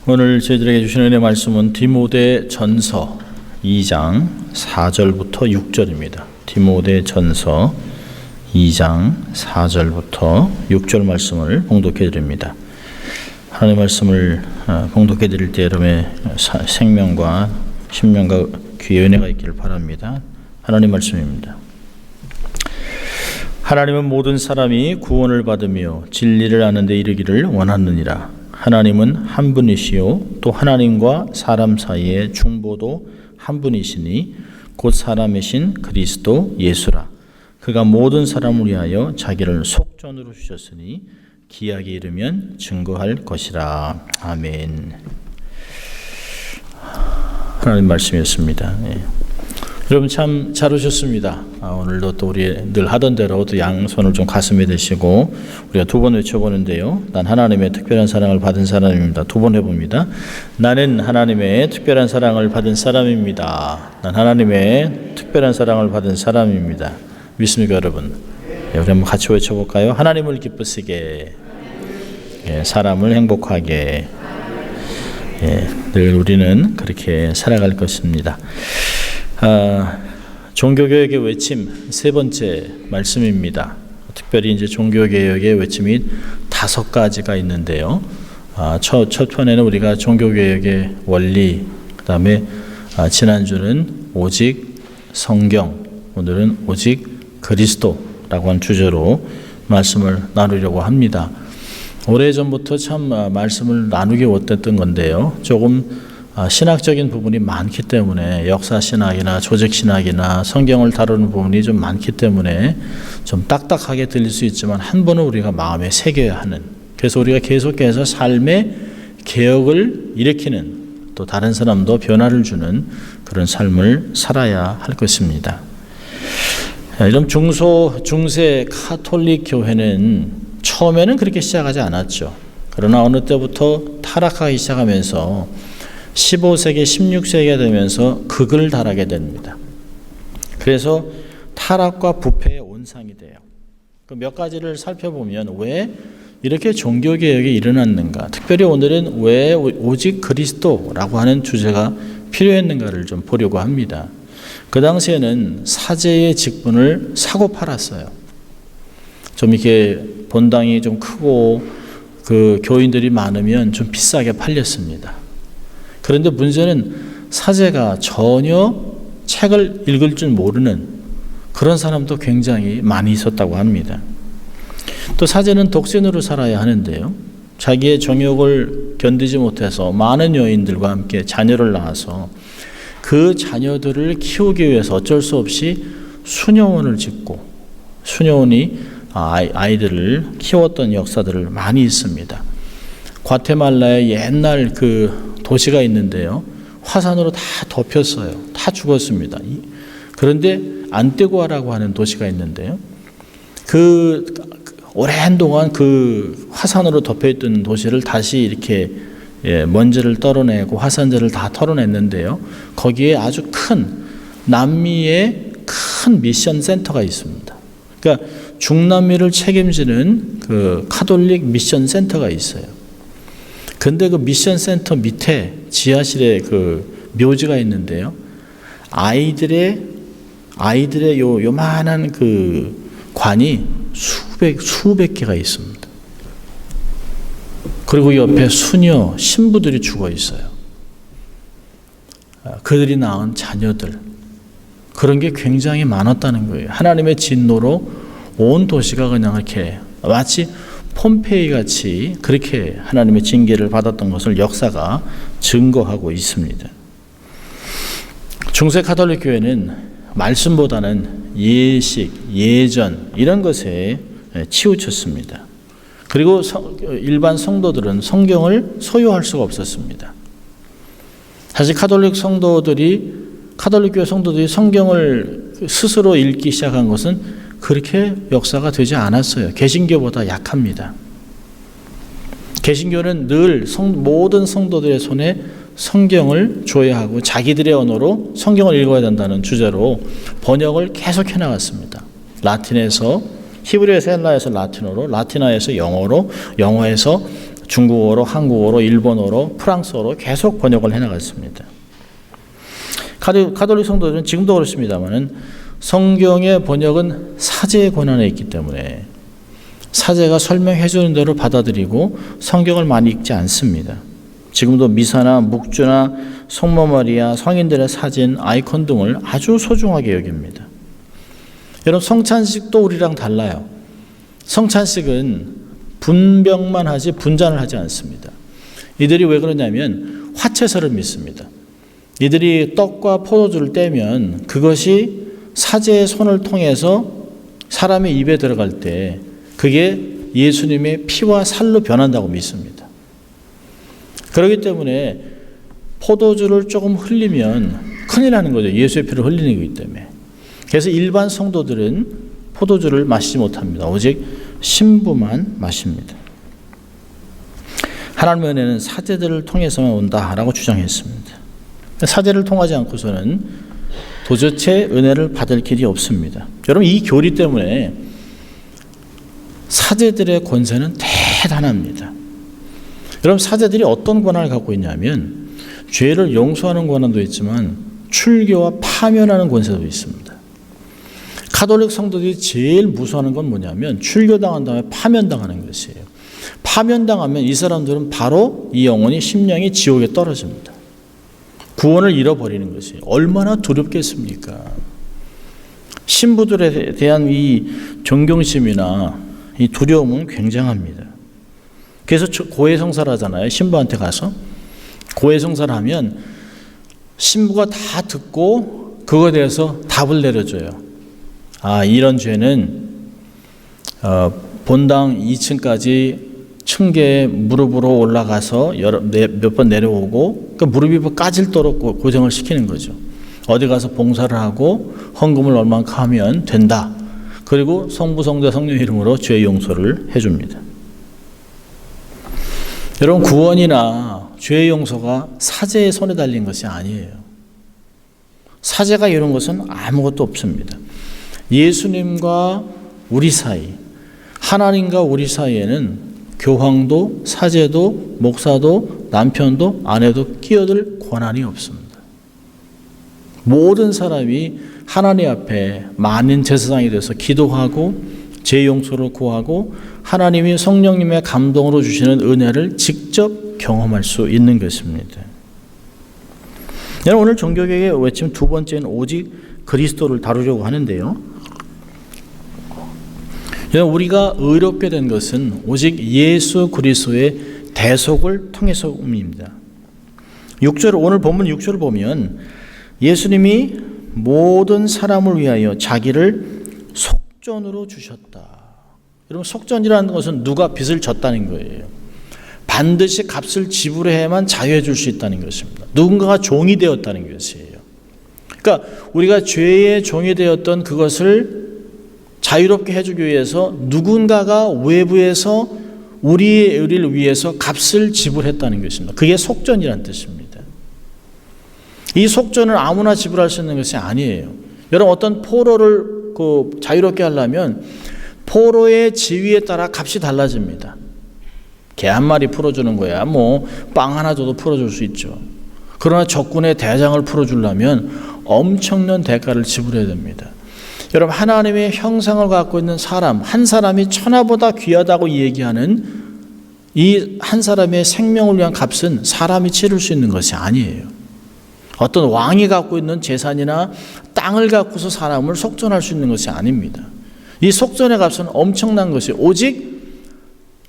오늘 저희들에게 주신 은혜 말씀은 디모데전서 2장 4절부터 6절입니다. 디모데전서 2장 4절부터 6절 말씀을 봉독해 드립니다. 하나님의 말씀을 봉독해 드릴 때 여러분의 생명과 심령과 귀의 은혜가 있기를 바랍니다. 하나님 말씀입니다. 하나님은 모든 사람이 구원을 받으며 진리를 아는 데 이르기를 원하느니라. 하나님은 한 분이시요 또 하나님과 사람 사이의 중보도 한 분이시니 곧 사람이신 그리스도 예수라. 그가 모든 사람을 위하여 자기를 속전으로 주셨으니 기약이 이르면 증거할 것이라. 아멘. 하나님 말씀이었습니다. 여러분 참 잘 오셨습니다. 오늘도 또 우리 늘 하던 대로 또 양손을 좀 가슴에 대시고 우리가 두 번 외쳐보는데요. 난 하나님의 특별한 사랑을 받은 사람입니다. 두 번 해봅니다. 나는 하나님의 특별한 사랑을 받은 사람입니다. 난 하나님의 특별한 사랑을 받은 사람입니다. 믿습니까 여러분? 우리 한번 같이 외쳐볼까요? 하나님을 기쁘시게, 사람을 행복하게, 늘 우리는 그렇게 살아갈 것입니다. 종교개혁의 외침 세 번째 말씀입니다. 특별히 이제 종교개혁의 외침이 5가지가 있는데요. 첫 편에는 우리가 종교개혁의 원리, 그 다음에 지난주는 오직 성경, 오늘은 오직 그리스도라고 하는 주제로 말씀을 나누려고 합니다. 오래전부터 참 말씀을 나누기 어땠던 건데요. 조금 신학적인 부분이 많기 때문에 역사신학이나 조직신학이나 성경을 다루는 부분이 좀 많기 때문에 좀 딱딱하게 들릴 수 있지만 한 번은 우리가 마음에 새겨야 하는, 그래서 우리가 계속해서 삶의 개혁을 일으키는, 또 다른 사람도 변화를 주는 그런 삶을 살아야 할 것입니다. 이런 중세 카톨릭 교회는 처음에는 그렇게 시작하지 않았죠. 그러나 어느 때부터 타락하기 시작하면서 15세기, 16세기가 되면서 극을 달하게 됩니다. 그래서 타락과 부패의 온상이 돼요. 몇 가지를 살펴보면 왜 이렇게 종교개혁이 일어났는가, 특별히 오늘은 왜 오직 그리스도라고 하는 주제가 필요했는가를 좀 보려고 합니다. 그 당시에는 사제의 직분을 사고 팔았어요. 좀 이렇게 본당이 좀 크고 그 교인들이 많으면 좀 비싸게 팔렸습니다. 그런데 문제는 사제가 전혀 책을 읽을 줄 모르는 그런 사람도 굉장히 많이 있었다고 합니다. 또 사제는 독신으로 살아야 하는데요. 자기의 정욕을 견디지 못해서 많은 여인들과 함께 자녀를 낳아서 그 자녀들을 키우기 위해서 어쩔 수 없이 수녀원을 짓고 수녀원이 아이들을 키웠던 역사들을 많이 있습니다. 과테말라의 옛날 그 도시가 있는데요. 화산으로 다 덮였어요. 다 죽었습니다. 그런데 안티구아라고 하는 도시가 있는데요. 그 오랜 동안 그 화산으로 덮여있던 도시를 다시 이렇게 먼지를 떨어내고 화산재를 다 털어냈는데요. 거기에 아주 큰 남미의 큰 미션 센터가 있습니다. 그러니까 중남미를 책임지는 그 카톨릭 미션 센터가 있어요. 근데 그 미션 센터 밑에 지하실에 그 묘지가 있는데요. 아이들의 요만한 그 관이 수백 개가 있습니다. 그리고 옆에 수녀, 신부들이 죽어 있어요. 그들이 낳은 자녀들. 그런 게 굉장히 많았다는 거예요. 하나님의 진노로 온 도시가 그냥 이렇게 마치 폼페이 같이 그렇게 하나님의 징계를 받았던 것을 역사가 증거하고 있습니다. 중세 카톨릭 교회는 말씀보다는 예식, 예전 이런 것에 치우쳤습니다. 그리고 일반 성도들은 성경을 소유할 수가 없었습니다. 사실 카톨릭 교회 성도들이 성경을 스스로 읽기 시작한 것은 그렇게 역사가 되지 않았어요. 개신교보다 약합니다. 개신교는 늘 모든 성도들의 손에 성경을 줘야 하고 자기들의 언어로 성경을 읽어야 된다는 주제로 번역을 계속 해나갔습니다. 라틴에서 히브리어에서 헬라에서 라틴어로, 라틴어에서 영어로, 영어에서 중국어로, 한국어로, 일본어로, 프랑스어로 계속 번역을 해나갔습니다. 가톨릭 성도들은 지금도 그렇습니다만은 성경의 번역은 사제의 권한에 있기 때문에 사제가 설명해 주는 대로 받아들이고 성경을 많이 읽지 않습니다. 지금도 미사나 묵주나 성모 마리아, 성인들의 사진, 아이콘 등을 아주 소중하게 여깁니다. 여러분, 성찬식도 우리랑 달라요. 성찬식은 분병만 하지 분잔을 하지 않습니다. 이들이 왜 그러냐면 화채설을 믿습니다. 이들이 떡과 포도주를 떼면 그것이 사제의 손을 통해서 사람의 입에 들어갈 때 그게 예수님의 피와 살로 변한다고 믿습니다. 그렇기 때문에 포도주를 조금 흘리면 큰일 나는 거죠. 예수의 피를 흘리는 거기 때문에. 그래서 일반 성도들은 포도주를 마시지 못합니다. 오직 신부만 마십니다. 하나님의 은혜는 사제들을 통해서만 온다라고 주장했습니다. 사제를 통하지 않고서는 도대체 은혜를 받을 길이 없습니다. 여러분, 이 교리 때문에 사제들의 권세는 대단합니다. 여러분, 사제들이 어떤 권한을 갖고 있냐면 죄를 용서하는 권한도 있지만 출교와 파면하는 권세도 있습니다. 가톨릭 성도들이 제일 무서워하는 건 뭐냐면 출교당한 다음에 파면당하는 것이에요. 파면당하면 이 사람들은 바로 이 영혼이 심령이 지옥에 떨어집니다. 구원을 잃어버리는 것이 얼마나 두렵겠습니까? 신부들에 대한 이 존경심이나 이 두려움은 굉장합니다. 그래서 고해성사를 하잖아요. 신부한테 가서 고해성사를 하면 신부가 다 듣고 그거에 대해서 답을 내려줘요. 아, 이런 죄는 본당 2층까지 층계에 무릎으로 올라가서 몇 번 내려오고 그 무릎이 까질도록 고정을 시키는 거죠. 어디 가서 봉사를 하고 헌금을 얼마만큼 하면 된다. 그리고 성부, 성자, 성령 이름으로 죄 용서를 해줍니다. 여러분, 구원이나 죄 용서가 사제의 손에 달린 것이 아니에요. 사제가 이런 것은 아무것도 없습니다. 예수님과 우리 사이, 하나님과 우리 사이에는 교황도, 사제도, 목사도, 남편도, 아내도 끼어들 권한이 없습니다. 모든 사람이 하나님 앞에 만인 제사장이 돼서 기도하고 죄 용서를 구하고 하나님이 성령님의 감동으로 주시는 은혜를 직접 경험할 수 있는 것입니다. 오늘 종교개혁의 외침 두 번째는 오직 그리스도를 다루려고 하는데요. 우리가 의롭게 된 것은 오직 예수 그리스도의 대속을 통해서입니다. 6절, 오늘 본문 6절을 보면 예수님이 모든 사람을 위하여 자기를 속전으로 주셨다. 여러분, 속전이라는 것은 누가 빚을 졌다는 거예요. 반드시 값을 지불해야만 자유해 줄 수 있다는 것입니다. 누군가가 종이 되었다는 것이에요. 그러니까 우리가 죄의 종이 되었던 그것을 자유롭게 해주기 위해서 누군가가 외부에서 우리의 의리를 위해서 값을 지불했다는 것입니다. 그게 속전이라는 뜻입니다. 이 속전을 아무나 지불할 수 있는 것이 아니에요. 여러분, 어떤 포로를 자유롭게 하려면 포로의 지위에 따라 값이 달라집니다. 개 한 마리 풀어주는 거야 뭐 빵 하나 줘도 풀어줄 수 있죠. 그러나 적군의 대장을 풀어주려면 엄청난 대가를 지불해야 됩니다. 여러분, 하나님의 형상을 갖고 있는 사람, 한 사람이 천하보다 귀하다고 얘기하는 이 한 사람의 생명을 위한 값은 사람이 치를 수 있는 것이 아니에요. 어떤 왕이 갖고 있는 재산이나 땅을 갖고서 사람을 속전할 수 있는 것이 아닙니다. 이 속전의 값은 엄청난 것이 오직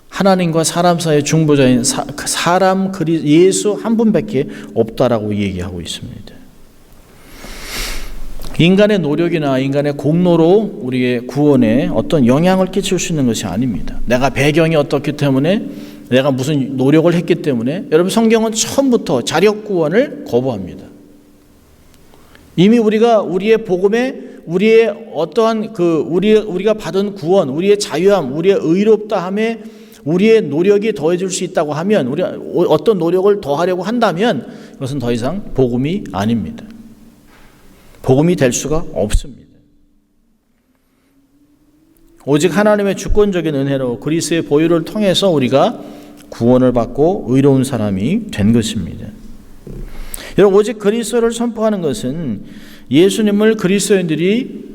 하나님과 사람 사이의 중보자인 사람 예수 한 분밖에 없다라고 얘기하고 있습니다. 인간의 노력이나 인간의 공로로 우리의 구원에 어떤 영향을 끼칠 수 있는 것이 아닙니다. 내가 배경이 어떻기 때문에, 내가 무슨 노력을 했기 때문에, 여러분, 성경은 처음부터 자력 구원을 거부합니다. 이미 우리의 복음에 우리의 어떠한 우리가 받은 구원, 우리의 자유함, 우리의 의롭다함에 우리의 노력이 더해질 수 있다고 하면, 우리가 어떤 노력을 더하려고 한다면 그것은 더 이상 복음이 아닙니다. 복음이 될 수가 없습니다. 오직 하나님의 주권적인 은혜로 그리스도의 보혈을 통해서 우리가 구원을 받고 의로운 사람이 된 것입니다. 여러분, 오직 그리스도를 선포하는 것은 예수님을 그리스도인들이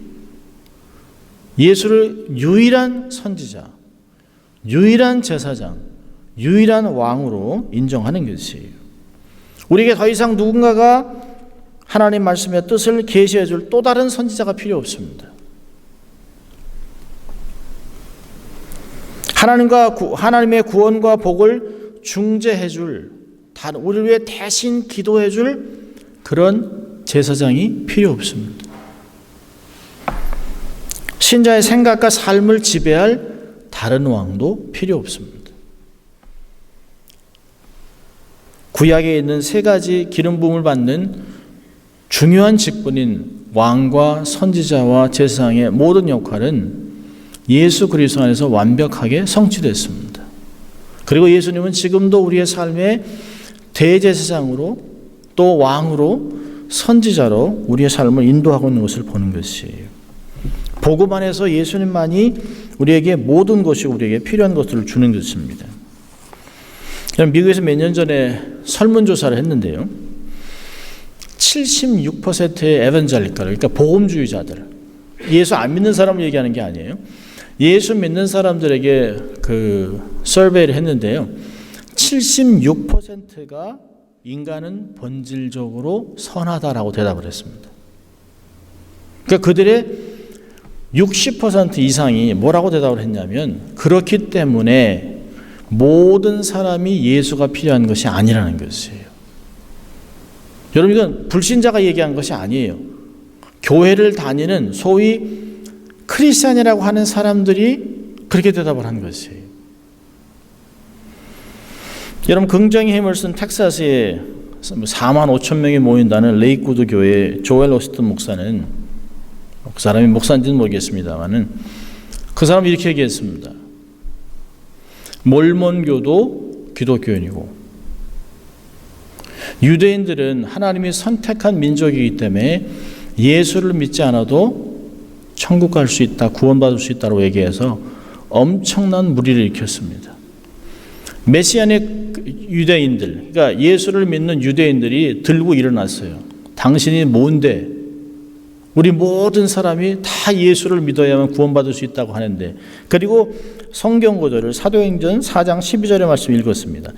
예수를 유일한 선지자, 유일한 제사장, 유일한 왕으로 인정하는 것이에요. 우리에게 더 이상 누군가가 하나님 말씀의 뜻을 계시해 줄 또 다른 선지자가 필요 없습니다. 하나님의 구원과 복을 중재해 줄, 우리를 위해 대신 기도해 줄 그런 제사장이 필요 없습니다. 신자의 생각과 삶을 지배할 다른 왕도 필요 없습니다. 구약에 있는 세 가지 기름 부음을 받는 중요한 직분인 왕과 선지자와 제사장의 모든 역할은 예수 그리스도 안에서 완벽하게 성취됐습니다. 그리고 예수님은 지금도 우리의 삶의 대제사장으로 또 왕으로 선지자로 우리의 삶을 인도하고 있는 것을 보는 것이에요. 복음 안에서 예수님만이 우리에게 모든 것이 우리에게 필요한 것들을 주는 것입니다. 미국에서 몇 년 전에 설문조사를 했는데요. 76%의 에반젤리컬, 그러니까 복음주의자들, 예수 안 믿는 사람을 얘기하는 게 아니에요. 예수 믿는 사람들에게 그 서베이를 했는데요. 76%가 인간은 본질적으로 선하다라고 대답을 했습니다. 그러니까 그들의 60% 이상이 뭐라고 대답을 했냐면, 그렇기 때문에 모든 사람이 예수가 필요한 것이 아니라는 것이에요. 여러분, 이건 불신자가 얘기한 것이 아니에요. 교회를 다니는 소위 크리스찬이라고 하는 사람들이 그렇게 대답을 한 것이에요. 여러분, 긍정의 힘을 쓴 텍사스에 4만 5천 명이 모인다는 레이크우드 교회 조엘 오스틴 목사는, 그 사람이 목사인지는 모르겠습니다만은, 그 사람이 이렇게 얘기했습니다. 몰몬교도 기독교인이고 유대인들은 하나님이 선택한 민족이기 때문에 예수를 믿지 않아도 천국 갈 수 있다, 구원받을 수 있다고 얘기해서 엄청난 무리를 일으켰습니다. 메시아닉 유대인들, 그러니까 예수를 믿는 유대인들이 들고 일어났어요. 당신이 뭔데? 우리 모든 사람이 다 예수를 믿어야만 구원받을 수 있다고 하는데, 그리고 성경 구절을 사도행전 4장 12절의 말씀 읽었습니다.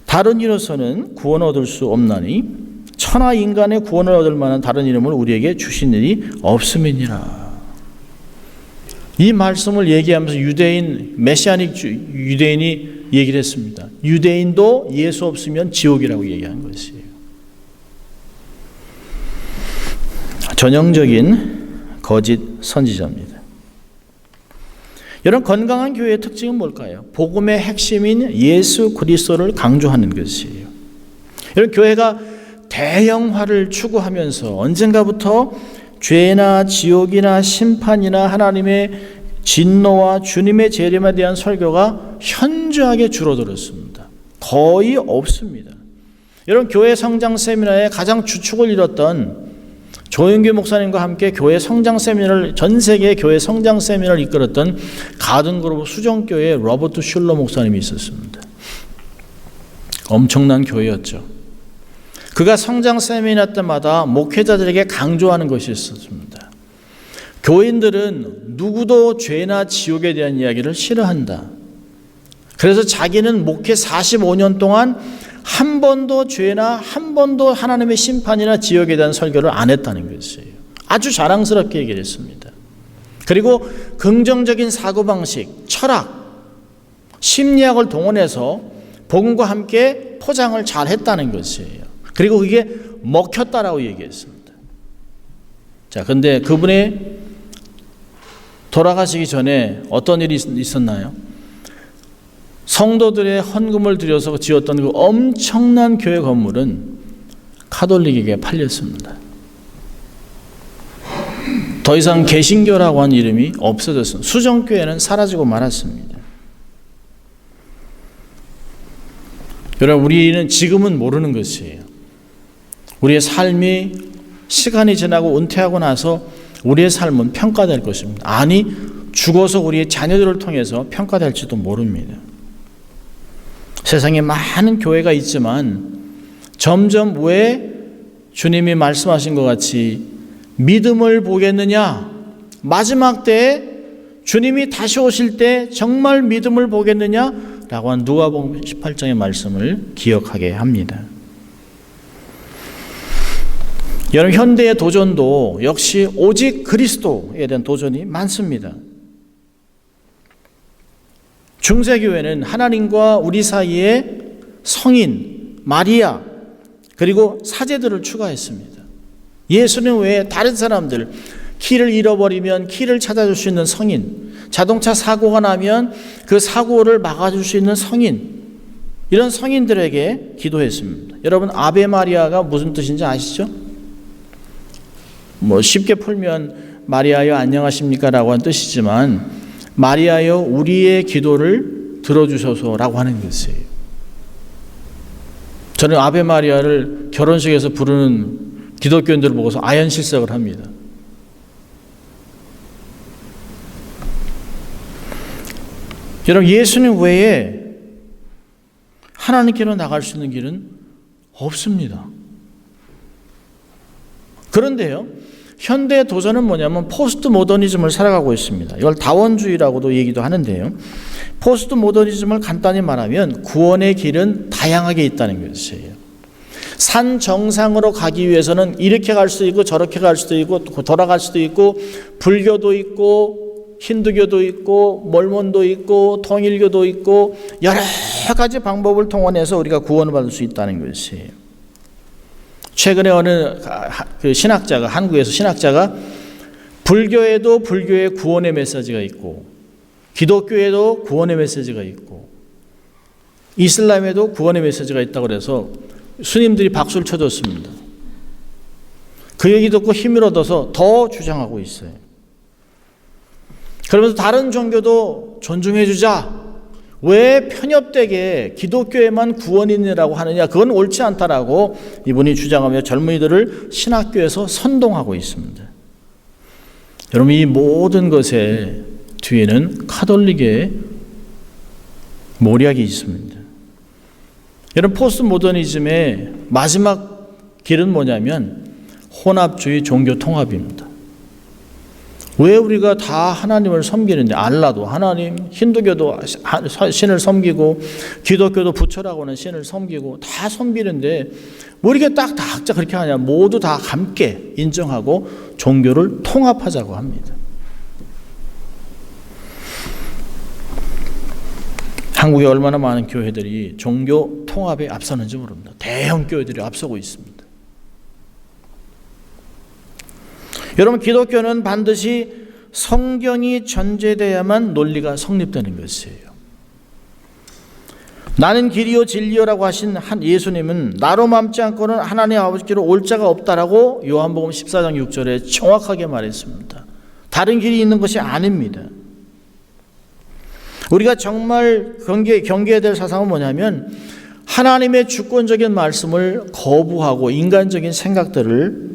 다른 이로서는 구원 얻을 수 없나니 천하 인간의 구원을 얻을 만한 다른 이름을 우리에게 주신 일이 없음이니라. 이 말씀을 얘기하면서 유대인, 메시아닉 유대인이 얘기를 했습니다. 유대인도 예수 없으면 지옥이라고 얘기한 것이에요. 전형적인 거짓 선지자입니다. 여러분, 건강한 교회의 특징은 뭘까요? 복음의 핵심인 예수 그리스도를 강조하는 것이에요. 여러분, 교회가 대형화를 추구하면서 언젠가부터 죄나 지옥이나 심판이나 하나님의 진노와 주님의 재림에 대한 설교가 현저하게 줄어들었습니다. 거의 없습니다. 여러분, 교회 성장 세미나에 가장 주축을 이뤘던 조영규 목사님과 함께 교회 성장 세미나를, 전 세계 교회 성장 세미나를 이끌었던 가든그로브 수정교회의 로버트 슐러 목사님이 있었습니다. 엄청난 교회였죠. 그가 성장 세미나 때마다 목회자들에게 강조하는 것이 있었습니다. 교인들은 누구도 죄나 지옥에 대한 이야기를 싫어한다. 그래서 자기는 목회 45년 동안 한 번도 죄나 한 번도 하나님의 심판이나 지옥에 대한 설교를 안 했다는 것이에요. 아주 자랑스럽게 얘기를 했습니다. 그리고 긍정적인 사고방식, 철학, 심리학을 동원해서 복음과 함께 포장을 잘 했다는 것이에요. 그리고 그게 먹혔다라고 얘기했습니다. 자, 근데 그분이 돌아가시기 전에 어떤 일이 있었나요? 성도들의 헌금을 들여서 지었던 그 엄청난 교회 건물은 카톨릭에게 팔렸습니다. 더 이상 개신교라고 한 이름이 없어졌습니다. 수정교회는 사라지고 말았습니다. 여러분, 우리는 지금은 모르는 것이에요. 우리의 삶이 시간이 지나고 은퇴하고 나서 우리의 삶은 평가될 것입니다. 아니, 죽어서 우리의 자녀들을 통해서 평가될지도 모릅니다. 세상에 많은 교회가 있지만 점점 왜 주님이 말씀하신 것 같이 믿음을 보겠느냐? 마지막 때에 주님이 다시 오실 때 정말 믿음을 보겠느냐? 라고 한 누가복음 18장의 말씀을 기억하게 합니다. 여러분, 현대의 도전도 역시 오직 그리스도에 대한 도전이 많습니다. 중세교회는 하나님과 우리 사이에 성인, 마리아, 그리고 사제들을 추가했습니다. 예수님 외에 다른 사람들, 키를 잃어버리면 키를 찾아줄 수 있는 성인, 자동차 사고가 나면 그 사고를 막아줄 수 있는 성인, 이런 성인들에게 기도했습니다. 여러분, 아베 마리아가 무슨 뜻인지 아시죠? 쉽게 풀면 마리아여 안녕하십니까 라고 하는 뜻이지만, 마리아여 우리의 기도를 들어주소서라고 하는 것이에요. 저는 아베 마리아를 결혼식에서 부르는 기독교인들을 보고서 아연실색을 합니다. 여러분, 예수님 외에 하나님께로 나갈 수 있는 길은 없습니다. 그런데요, 현대 도전은 뭐냐면 포스트 모더니즘을 살아가고 있습니다. 이걸 다원주의라고도 얘기도 하는데요. 포스트 모더니즘을 간단히 말하면 구원의 길은 다양하게 있다는 것이에요. 산 정상으로 가기 위해서는 이렇게 갈 수도 있고 저렇게 갈 수도 있고 돌아갈 수도 있고, 불교도 있고 힌두교도 있고 몰몬도 있고 통일교도 있고 여러 가지 방법을 통원해서 우리가 구원을 받을 수 있다는 것이에요. 최근에 어느 신학자가, 한국에서 신학자가 불교에도 불교의 구원의 메시지가 있고, 기독교에도 구원의 메시지가 있고, 이슬람에도 구원의 메시지가 있다고 그래서 스님들이 박수를 쳐줬습니다. 그 얘기 듣고 힘을 얻어서 더 주장하고 있어요. 그러면서 다른 종교도 존중해 주자. 왜 편협되게 기독교에만 구원이 있느라고 하느냐, 그건 옳지 않다라고 이분이 주장하며 젊은이들을 신학교에서 선동하고 있습니다. 여러분, 이 모든 것의 뒤에는 카톨릭의 모략이 있습니다. 여러분, 포스트 모더니즘의 마지막 길은 뭐냐면 혼합주의 종교 통합입니다. 왜 우리가 다 하나님을 섬기는데, 알라도 하나님, 힌두교도 신을 섬기고 기독교도 부처라고 하는 신을 섬기고 다 섬기는데 뭐 이렇게 딱 각자 그렇게 하냐? 모두 다 함께 인정하고 종교를 통합하자고 합니다. 한국에 얼마나 많은 교회들이 종교 통합에 앞서는지 모릅니다. 대형 교회들이 앞서고 있습니다. 여러분, 기독교는 반드시 성경이 전제되어야만 논리가 성립되는 것이에요. 나는 길이요 진리요라고 하신 한 예수님은 나로 맘지 않고는 하나님 아버지께로 올 자가 없다라고 요한복음 14장 6절에 정확하게 말했습니다. 다른 길이 있는 것이 아닙니다. 우리가 정말 경계해야 될 사상은 뭐냐면 하나님의 주권적인 말씀을 거부하고 인간적인 생각들을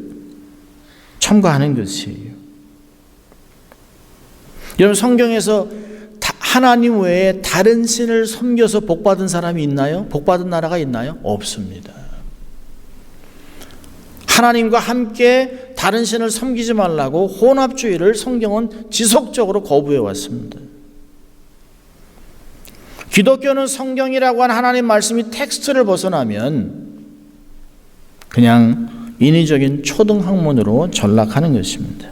첨가하는 것이에요. 여러분, 성경에서 하나님 외에 다른 신을 섬겨서 복받은 사람이 있나요? 복받은 나라가 있나요? 없습니다. 하나님과 함께 다른 신을 섬기지 말라고 혼합주의를 성경은 지속적으로 거부해 왔습니다. 기독교는 성경이라고 하는 하나님 말씀이 텍스트를 벗어나면 그냥 인위적인 초등학문으로 전락하는 것입니다.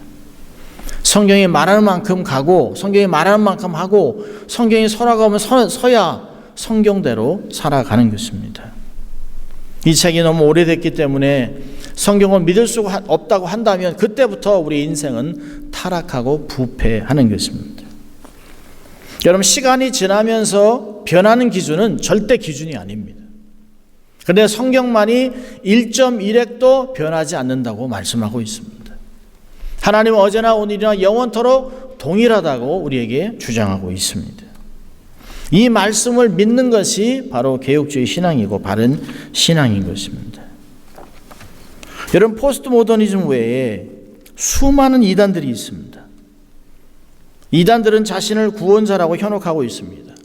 성경이 말하는 만큼 가고, 성경이 말하는 만큼 하고, 성경이 서라고 하면 서야 성경대로 살아가는 것입니다. 이 책이 너무 오래됐기 때문에 성경을 믿을 수가 없다고 한다면 그때부터 우리 인생은 타락하고 부패하는 것입니다. 여러분, 시간이 지나면서 변하는 기준은 절대 기준이 아닙니다. 그런데 성경만이 1.1핵도 변하지 않는다고 말씀하고 있습니다. 하나님은 어제나 오늘이나 영원토록 동일하다고 우리에게 주장하고 있습니다. 이 말씀을 믿는 것이 바로 개혁주의 신앙이고 바른 신앙인 것입니다. 여러분, 포스트 모더니즘 외에 수많은 이단들이 있습니다. 이단들은 자신을 구원자라고 현혹하고 있습니다.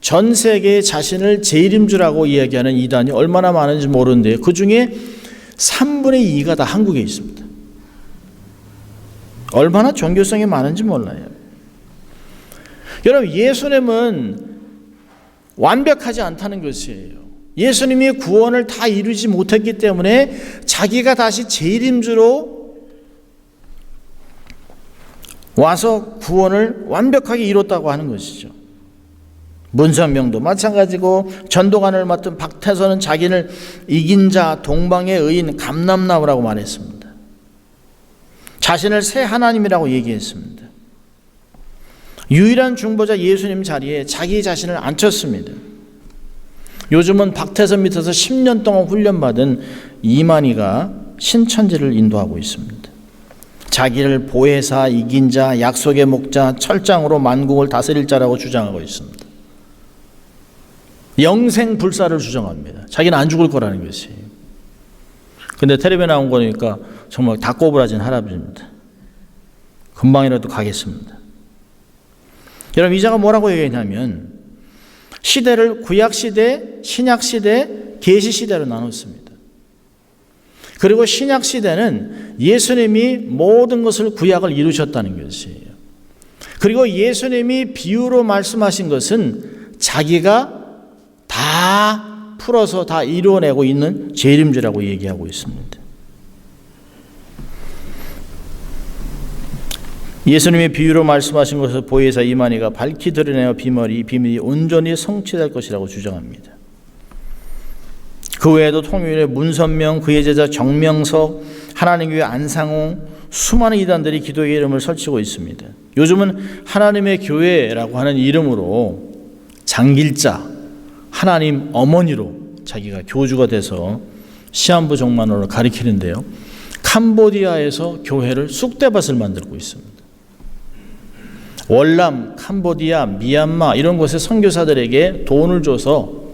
전 세계에 자신을 재림주라고 이야기하는 이단이 얼마나 많은지 모르는데 그 중에 3분의 2가 다 한국에 있습니다. 얼마나 종교성이 많은지 몰라요. 여러분, 예수님은 완벽하지 않다는 것이에요. 예수님이 구원을 다 이루지 못했기 때문에 자기가 다시 재림주로 와서 구원을 완벽하게 이뤘다고 하는 것이죠. 문선명도 마찬가지고 전도관을 맡은 박태선은 자기를 이긴 자, 동방의 의인, 감람나무라고 말했습니다. 자신을 새 하나님이라고 얘기했습니다. 유일한 중보자 예수님 자리에 자기 자신을 앉혔습니다. 요즘은 박태선 밑에서 10년 동안 훈련받은 이만희가 신천지를 인도하고 있습니다. 자기를 보혜사, 이긴 자, 약속의 목자, 철장으로 만국을 다스릴 자라고 주장하고 있습니다. 영생불사를 주장합니다. 자기는 안 죽을 거라는 것이에요. 근데 텔레비에 나온 거니까 정말 다 꼬부라진 할아버지입니다. 금방이라도 가겠습니다. 여러분, 이자가 뭐라고 얘기했냐면 시대를 구약시대, 신약시대, 계시시대로 나눴습니다. 그리고 신약시대는 예수님이 모든 것을 구약을 이루셨다는 것이에요. 그리고 예수님이 비유로 말씀하신 것은 자기가 다 풀어서 다 이루어내고 있는 재림주라고 얘기하고 있습니다. 예수님의 비유로 말씀하신 것을 보혜사 이만희가 밝히 드러내어 비밀이 온전히 성취될 것이라고 주장합니다. 그 외에도 통일의 문선명, 그의 제자 정명석, 하나님교회 안상홍, 수많은 이단들이 기도의 이름을 설치고 있습니다. 요즘은 하나님의 교회라고 하는 이름으로 장길자, 하나님 어머니로 자기가 교주가 돼서 시한부 종만으로 가리키는데요. 캄보디아에서 교회를 쑥대밭을 만들고 있습니다. 월남, 캄보디아, 미얀마 이런 곳의 선교사들에게 돈을 줘서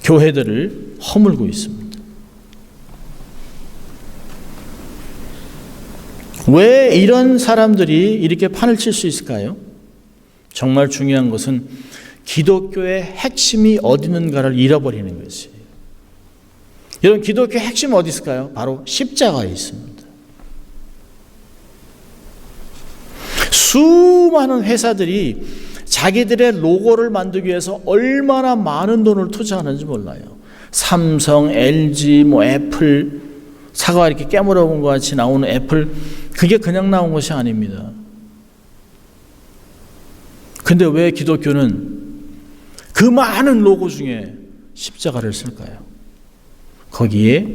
교회들을 허물고 있습니다. 왜 이런 사람들이 이렇게 판을 칠 수 있을까요? 정말 중요한 것은 기독교의 핵심이 어디 있는가를 잃어버리는 것이에요. 여러분, 기독교의 핵심은 어디 있을까요? 바로 십자가에 있습니다. 수많은 회사들이 자기들의 로고를 만들기 위해서 얼마나 많은 돈을 투자하는지 몰라요. 삼성, LG, 애플, 사과 이렇게 깨물어 본 것 같이 나오는 애플, 그게 그냥 나온 것이 아닙니다. 근데 왜 기독교는 그 많은 로고 중에 십자가를 쓸까요? 거기에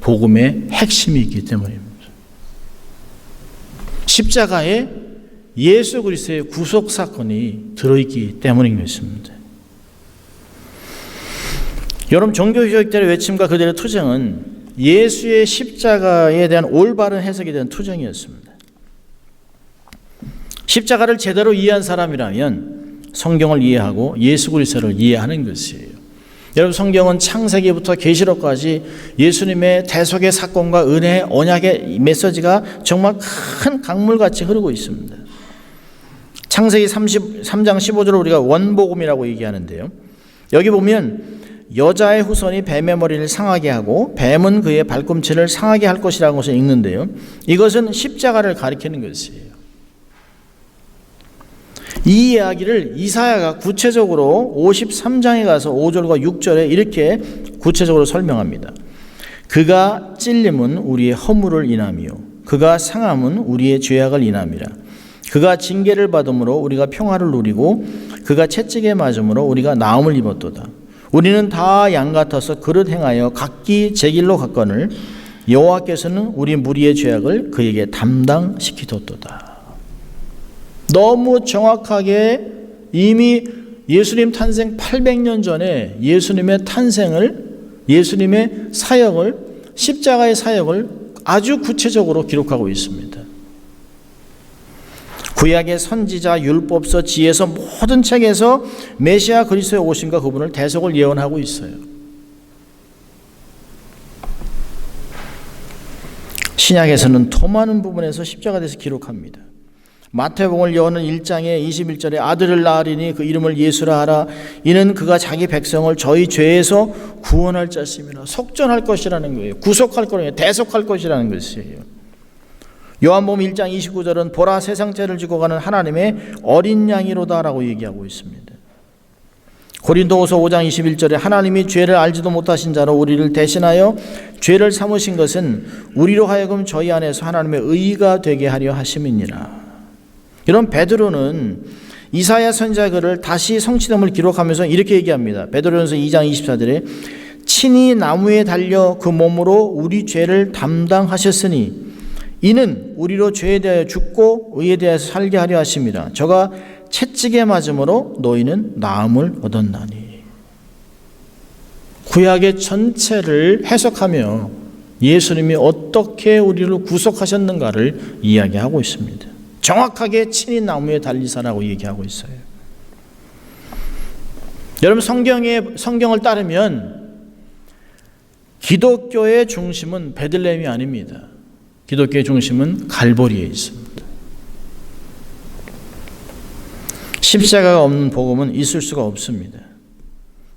복음의 핵심이 있기 때문입니다. 십자가에 예수 그리스도의 구속 사건이 들어있기 때문인 것입니다. 여러분, 종교개혁자의 외침과 그들의 투쟁은 예수의 십자가에 대한 올바른 해석에 대한 투쟁이었습니다. 십자가를 제대로 이해한 사람이라면 성경을 이해하고 예수 그리스도를 이해하는 것이에요. 여러분, 성경은 창세기부터 계시록까지 예수님의 대속의 사건과 은혜의 언약의 메시지가 정말 큰 강물같이 흐르고 있습니다. 창세기 33장 15절을 우리가 원복음이라고 얘기하는데요. 여기 보면 여자의 후손이 뱀의 머리를 상하게 하고 뱀은 그의 발꿈치를 상하게 할 것이라는 것을 읽는데요. 이것은 십자가를 가리키는 것이에요. 이 이야기를 이사야가 구체적으로 53장에 가서 5절과 6절에 이렇게 구체적으로 설명합니다. 그가 찔림은 우리의 허물을 인하며 그가 상함은 우리의 죄악을 인함이라. 그가 징계를 받음으로 우리가 평화를 누리고 그가 채찍에 맞음으로 우리가 나음을 입었도다. 우리는 다 양 같아서 그릇 행하여 각기 제 길로 갔거늘 여호와께서는 우리 무리의 죄악을 그에게 담당시키셨도다. 너무 정확하게 이미 예수님 탄생 800년 전에 예수님의 탄생을, 예수님의 사역을, 십자가의 사역을 아주 구체적으로 기록하고 있습니다. 구약의 선지자, 율법서, 지혜서 모든 책에서 메시아 그리스도의 오심과 그분을 대속을 예언하고 있어요. 신약에서는 더 많은 부분에서 십자가에 대해서 기록합니다. 마태복음을 여는 1장의 21절에 아들을 낳으리니 그 이름을 예수라 하라. 이는 그가 자기 백성을 저희 죄에서 구원할 자심이라. 속전할 것이라는 거예요. 구속할 거예요. 대속할 것이라는 것이에요. 요한복음 1장 29절은 보라 세상 죄를 지고 가는 하나님의 어린 양이로다라고 얘기하고 있습니다. 고린도후서 5장 21절에 하나님이 죄를 알지도 못하신 자로 우리를 대신하여 죄를 삼으신 것은 우리로 하여금 저희 안에서 하나님의 의가 되게 하려 하심이니라. 이런 베드로는 이사야 선지자 글을 다시 성취됨을 기록하면서 이렇게 얘기합니다. 베드로전서 2장 24절에 친히 나무에 달려 그 몸으로 우리 죄를 담당하셨으니 이는 우리로 죄에 대하여 죽고 의에 대하여 살게 하려 하심이라. 저가 채찍에 맞음으로 너희는 나음을 얻었나니. 구약의 전체를 해석하며 예수님이 어떻게 우리를 구속하셨는가를 이야기하고 있습니다. 정확하게 친히 나무에 달리사라고 얘기하고 있어요. 여러분, 성경을 따르면 기독교의 중심은 베들레헴이 아닙니다. 기독교의 중심은 갈보리에 있습니다. 십자가가 없는 복음은 있을 수가 없습니다.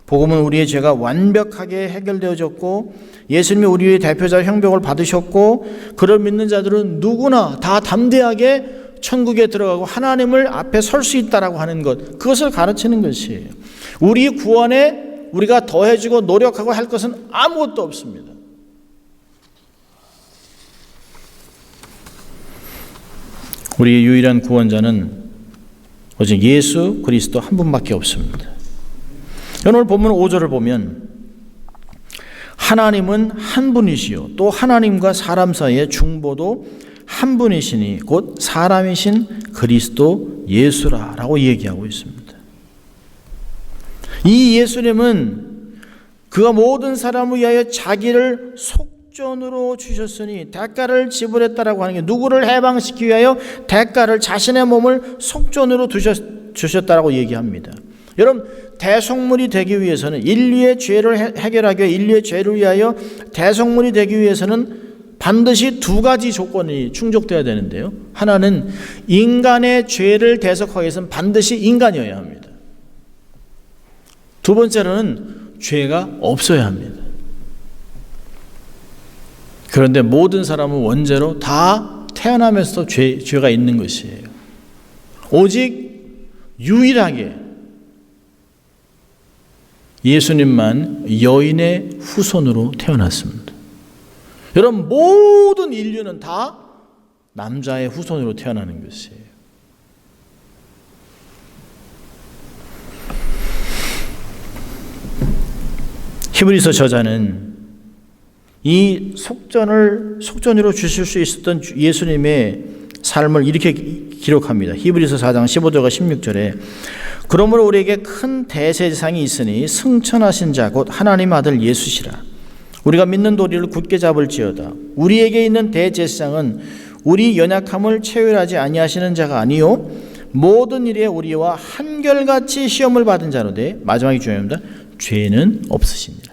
복음은 우리의 죄가 완벽하게 해결되어졌고 예수님이 우리의 대표자 형벌을 받으셨고 그를 믿는 자들은 누구나 다 담대하게 천국에 들어가고 하나님을 앞에 설 수 있다라고 하는 것, 그것을 가르치는 것이에요. 우리 구원에 우리가 더해주고 노력하고 할 것은 아무것도 없습니다. 우리의 유일한 구원자는 오직 예수 그리스도 한 분밖에 없습니다. 오늘 본문 5절을 보면 하나님은 한 분이시요 또 하나님과 사람 사이의 중보도 한 분이시니 곧 사람이신 그리스도 예수라라고 얘기하고 있습니다. 이 예수님은 그가 모든 사람을 위하여 자기를 속전으로 주셨으니 대가를 지불했다라고 하는 게 누구를 해방시키기 위하여 대가를 자신의 몸을 속전으로 주셨다라고 얘기합니다. 여러분, 대속물이 되기 위해서는 인류의 죄를 해결하기 위해 인류의 죄를 위하여 대속물이 되기 위해서는 반드시 두 가지 조건이 충족되어야 되는데요. 하나는 인간의 죄를 대속하기 위해서는 반드시 인간이어야 합니다. 두 번째로는 죄가 없어야 합니다. 그런데 모든 사람은 원죄로 다 태어나면서도 죄가 있는 것이에요. 오직 유일하게 예수님만 여인의 후손으로 태어났습니다. 여러분, 모든 인류는 다 남자의 후손으로 태어나는 것이에요. 히브리서 저자는 이 속전으로 주실 수 있었던 예수님의 삶을 이렇게 기록합니다. 히브리서 4장 15절과 16절에 그러므로 우리에게 큰 대제사장이 있으니 승천하신 자 곧 하나님 아들 예수시라. 우리가 믿는 도리를 굳게 잡을지어다. 우리에게 있는 대제사장은 우리 연약함을 체휼하지 아니하시는 자가 아니요 모든 일에 우리와 한결같이 시험을 받은 자로되 마지막이 중요합니다. 죄는 없으시니라.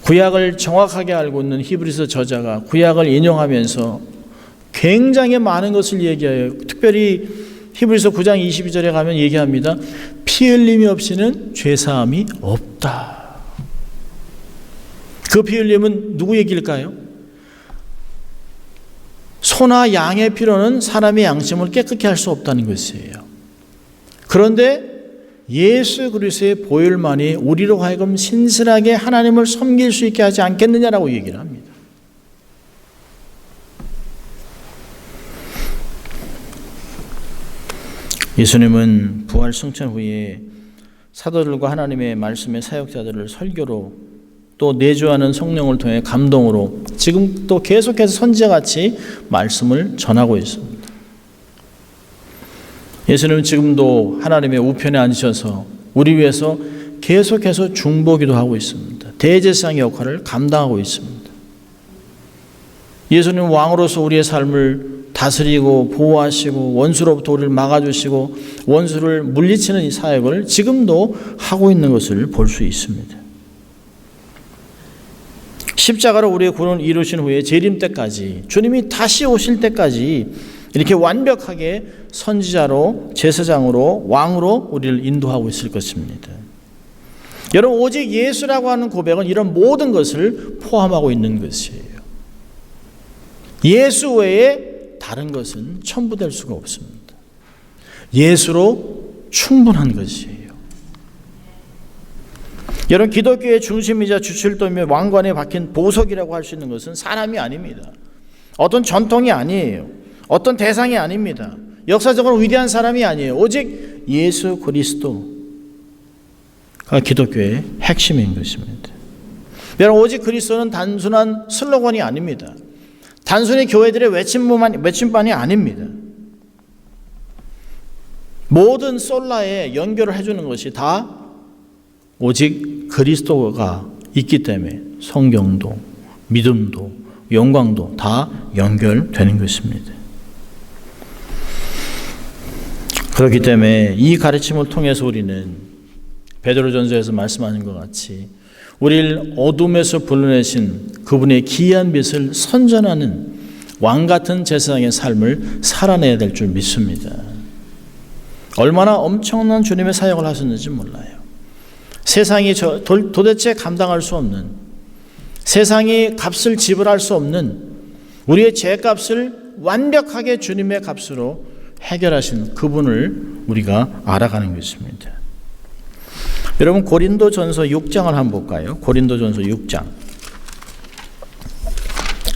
구약을 정확하게 알고 있는 히브리서 저자가 구약을 인용하면서 굉장히 많은 것을 얘기해요. 특별히 히브리서 9장 22절에 가면 얘기합니다. 피 흘림이 없이는 죄사함이 없다. 그 피 흘림은 누구 얘기일까요? 소나 양의 피로는 사람의 양심을 깨끗게 할 수 없다는 것이에요. 그런데 예수 그리스도의 보혈만이 우리로 하여금 신실하게 하나님을 섬길 수 있게 하지 않겠느냐라고 얘기를 합니다. 예수님은 부활 승천 후에 사도들과 하나님의 말씀의 사역자들을 설교로 또 내주하는 성령을 통해 감동으로 지금 또 계속해서 선지자같이 말씀을 전하고 있습니다. 예수님은 지금도 하나님의 우편에 앉으셔서 우리 위해서 계속해서 중보기도 하고 있습니다. 대제사장의 역할을 감당하고 있습니다. 예수님은 왕으로서 우리의 삶을 다스리고 보호하시고 원수로부터 우리를 막아주시고 원수를 물리치는 이 사역을 지금도 하고 있는 것을 볼 수 있습니다. 십자가로 우리의 구원을 이루신 후에 재림 때까지, 주님이 다시 오실 때까지 이렇게 완벽하게 선지자로, 제사장으로, 왕으로 우리를 인도하고 있을 것입니다. 여러분, 오직 예수라고 하는 고백은 이런 모든 것을 포함하고 있는 것이에요. 예수 외에 다른 것은 첨부될 수가 없습니다. 예수로 충분한 것이에요. 여러분, 기독교의 중심이자 주철도이며 왕관에 박힌 보석이라고 할 수 있는 것은 사람이 아닙니다. 어떤 전통이 아니에요. 어떤 대상이 아닙니다. 역사적으로 위대한 사람이 아니에요. 오직 예수 그리스도가 기독교의 핵심인 것입니다. 여러분, 오직 그리스도는 단순한 슬로건이 아닙니다. 단순히 교회들의 외침반이 아닙니다. 모든 솔라에 연결을 해주는 것이 다 오직 그리스도가 있기 때문에 성경도, 믿음도, 영광도 다 연결되는 것입니다. 그렇기 때문에 이 가르침을 통해서 우리는 베드로전서에서 말씀하는 것 같이 우리를 어둠에서 불러내신 그분의 기이한 빛을 선전하는 왕같은 제사장의 삶을 살아내야 될 줄 믿습니다. 얼마나 엄청난 주님의 사역을 하셨는지 몰라요. 세상이 도대체 감당할 수 없는, 세상이 값을 지불할 수 없는 우리의 죄값을 완벽하게 주님의 값으로 해결하신 그분을 우리가 알아가는 것입니다. 여러분, 고린도전서 6장을 한번 볼까요? 고린도전서 6장.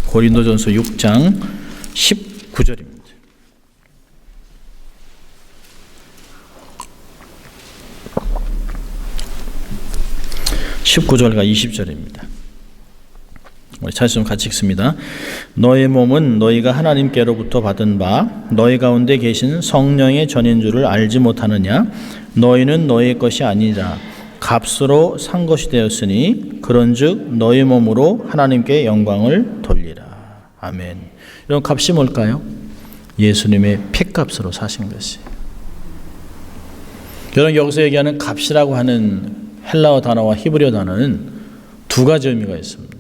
고린도전서 6장 19절입니다. 19절과 20절입니다. 우리 찾으시면 같이 읽습니다. 너의 몸은 너희가 하나님께로부터 받은 바 너희 가운데 계신 성령의 전인 줄을 알지 못하느냐? 너희는 너희 것이 아니라 값으로 산 것이 되었으니 그런즉 너희 몸으로 하나님께 영광을 돌리라. 아멘. 이런 값이 뭘까요? 예수님의 핏값으로 사신 것이에요. 여러분, 여기서 얘기하는 값이라고 하는 헬라어 단어와 히브리어 단어는 두 가지 의미가 있습니다.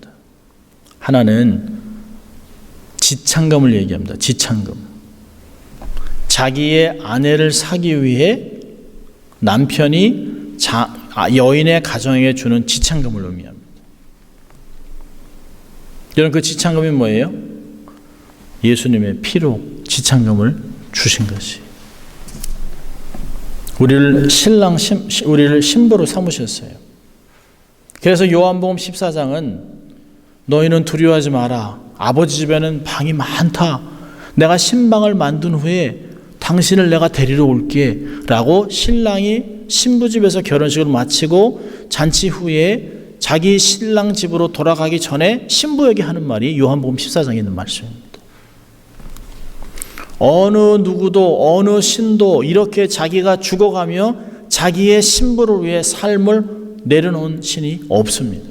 하나는 지창금을 얘기합니다. 지창금. 자기의 아내를 사기 위해 남편이 여인의 가정에 주는 지창금을 의미합니다. 여러분, 그 지창금이 뭐예요? 예수님의 피로 지창금을 주신 것이. 우리를 신부로 삼으셨어요. 그래서 요한복음 14장은 너희는 두려워하지 마라. 아버지 집에는 방이 많다. 내가 신방을 만든 후에 당신을 내가 데리러 올게 라고 신랑이 신부 집에서 결혼식을 마치고 잔치 후에 자기 신랑 집으로 돌아가기 전에 신부에게 하는 말이 요한복음 14장에 있는 말씀입니다. 어느 누구도 어느 신도 이렇게 자기가 죽어가며 자기의 신부를 위해 삶을 내려놓은 신이 없습니다.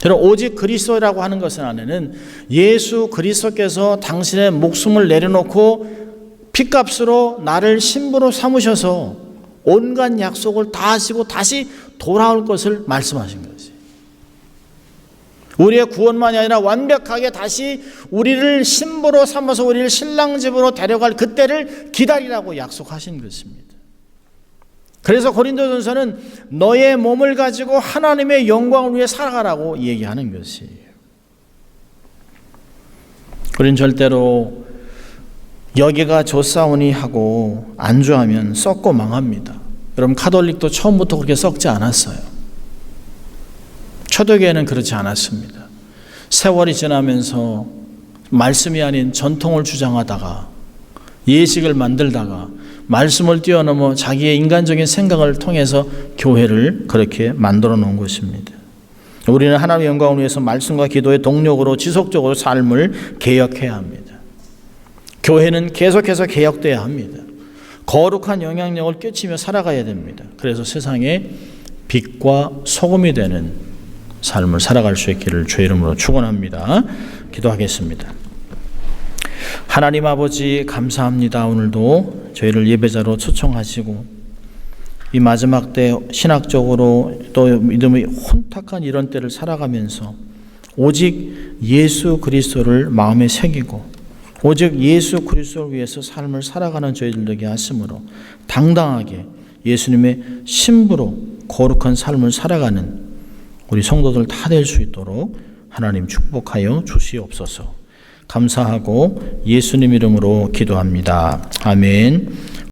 여러분, 오직 그리스도라고 하는 것은 안에는 예수 그리스도께서 당신의 목숨을 내려놓고 핏값으로 나를 신부로 삼으셔서 온갖 약속을 다 하시고 다시 돌아올 것을 말씀하신 것이. 우리의 구원만이 아니라 완벽하게 다시 우리를 신부로 삼아서 우리를 신랑 집으로 데려갈 그때를 기다리라고 약속하신 것입니다. 그래서 고린도전서는 너의 몸을 가지고 하나님의 영광을 위해 살아가라고 얘기하는 것이에요. 우린 절대로 여기가 좋사오니 하고 안주하면 썩고 망합니다. 여러분, 카톨릭도 처음부터 그렇게 썩지 않았어요. 초대교회는 그렇지 않았습니다. 세월이 지나면서 말씀이 아닌 전통을 주장하다가 예식을 만들다가 말씀을 뛰어넘어 자기의 인간적인 생각을 통해서 교회를 그렇게 만들어 놓은 것입니다. 우리는 하나님의 영광을 위해서 말씀과 기도의 동력으로 지속적으로 삶을 개혁해야 합니다. 교회는 계속해서 개혁돼야 합니다. 거룩한 영향력을 끼치며 살아가야 됩니다. 그래서 세상에 빛과 소금이 되는 삶을 살아갈 수 있기를 주의 이름으로 축원합니다. 기도하겠습니다. 하나님 아버지, 감사합니다. 오늘도 저희를 예배자로 초청하시고 이 마지막 때 신학적으로 또 믿음의 혼탁한 이런 때를 살아가면서 오직 예수 그리스도를 마음에 새기고 오직 예수 그리스도를 위해서 삶을 살아가는 저희들 되게 하심으로 당당하게 예수님의 신부로 거룩한 삶을 살아가는 우리 성도들 다 될 수 있도록 하나님 축복하여 주시옵소서. 감사하고 예수님 이름으로 기도합니다. 아멘.